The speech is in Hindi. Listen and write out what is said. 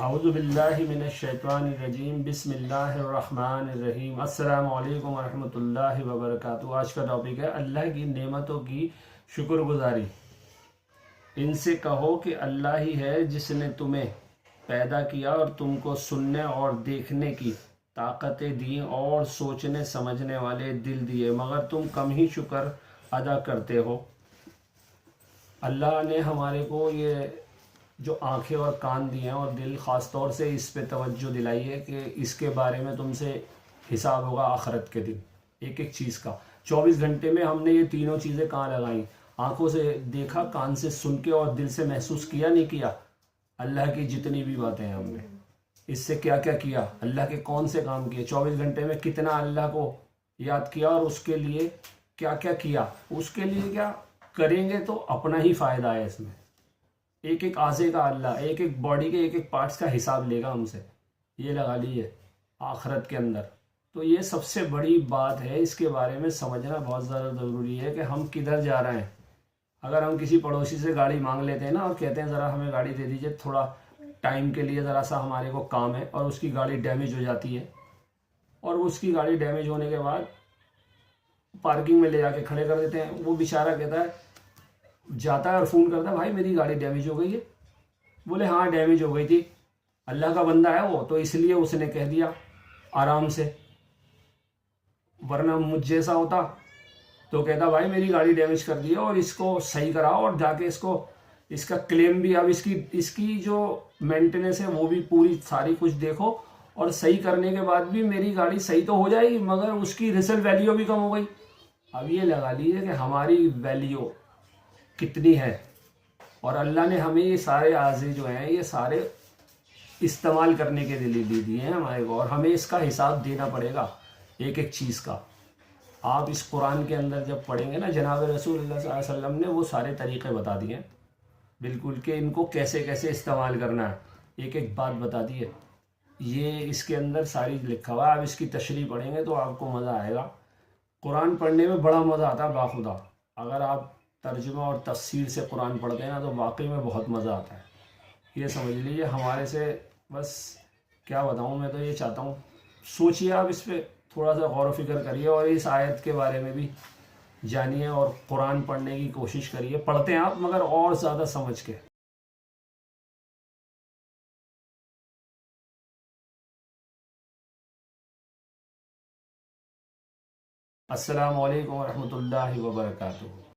औज़ु बिल्लाहि मिनश शैतानिर रजीम बिस्मिल्लाहिर्रहमानिर्रहीम अस्सलामु अलैकुम वरहमतुल्लाहि वबरकातुहू। आज का टॉपिक है अल्लाह की नेमतों की शुक्रगुजारी। इनसे कहो कि अल्लाह ही है जिसने तुम्हें पैदा किया और तुमको सुनने और देखने की ताकतें दी और सोचने समझने वाले दिल दिए, मगर तुम कम ही शुक्र अदा करते हो। अल्लाह ने हमारे को ये जो आंखें और कान दिए हैं और दिल, ख़ास तौर से इस पे तवज्जो दिलाई है कि इसके बारे में तुमसे हिसाब होगा आखिरत के दिन, एक एक चीज़ का। 24 घंटे में हमने ये तीनों चीज़ें कहाँ लगाई? आंखों से देखा, कान से सुन के और दिल से महसूस किया नहीं किया? अल्लाह की जितनी भी बातें हैं हमने इससे क्या क्या किया, अल्लाह के कौन से काम किए, 24 घंटे में कितना अल्लाह को याद किया और उसके लिए क्या क्या किया, उसके लिए क्या करेंगे तो अपना ही फ़ायदा है इसमें। एक एक आज़े का अल्लाह, एक एक बॉडी के एक एक पार्ट्स का हिसाब लेगा हमसे, ये लगा लीजिए आखिरत के अंदर। तो ये सबसे बड़ी बात है, इसके बारे में समझना बहुत ज़्यादा ज़रूरी है कि हम किधर जा रहे हैं। अगर हम किसी पड़ोसी से गाड़ी मांग लेते हैं ना और कहते हैं ज़रा हमें गाड़ी दे दीजिए, थोड़ा टाइम के लिए ज़रा सा हमारे को काम है, और उसकी गाड़ी डैमेज हो जाती है, और उसकी गाड़ी डैमेज होने के बाद पार्किंग में ले जाके खड़े कर देते हैं, वो बेचारा कहता है, जाता है और फ़ोन करता है, भाई मेरी गाड़ी डैमेज हो गई है। बोले हाँ डैमेज हो गई थी। अल्लाह का बंदा है वो, तो इसलिए उसने कह दिया आराम से, वरना मुझ जैसा होता तो कहता भाई मेरी गाड़ी डैमेज कर दी है और इसको सही कराओ, और जाके इसको इसका क्लेम भी, अब इसकी इसकी जो मेंटेनेंस है वो भी पूरी सारी कुछ देखो, और सही करने के बाद भी मेरी गाड़ी सही तो हो जाएगी मगर उसकी रिसेल वैल्यू भी कम हो गई। अब ये लगा लीजिए कि हमारी वैल्यू कितनी है, और अल्लाह ने हमें ये सारे आज़े जो हैं ये सारे इस्तेमाल करने के लिए दे दिए हैं हमारे को, और हमें इसका हिसाब देना पड़ेगा एक एक चीज़ का। आप इस कुरान के अंदर जब पढ़ेंगे ना, जनाब रसूलुल्लाह सल्लल्लाहु अलैहि वसल्लम ने वो सारे तरीक़े बता दिए हैं बिल्कुल, कि इनको कैसे कैसे इस्तेमाल करना है, एक एक बात बता दी है। ये इसके अंदर सारी लिखा हुआ है, आप इसकी तशरीह पढ़ेंगे तो आपको मज़ा आएगा। कुरान पढ़ने में बड़ा मज़ा आता है बाखुदा, अगर आप तर्जुमा और तफसीर से कुरान पढ़ते हैं ना तो वाकई में बहुत मज़ा आता है। ये समझ लीजिए हमारे से, बस क्या बताऊँ, मैं तो ये चाहता हूँ सोचिए आप इस पर, थोड़ा सा गौर व फिक्र करिए और इस आयत के बारे में भी जानिए और कुरान पढ़ने की कोशिश करिए। पढ़ते हैं आप मगर और ज़्यादा समझ के। अस्सलामु अलैकुम वरहमतुल्लाहि वबरकातुहू।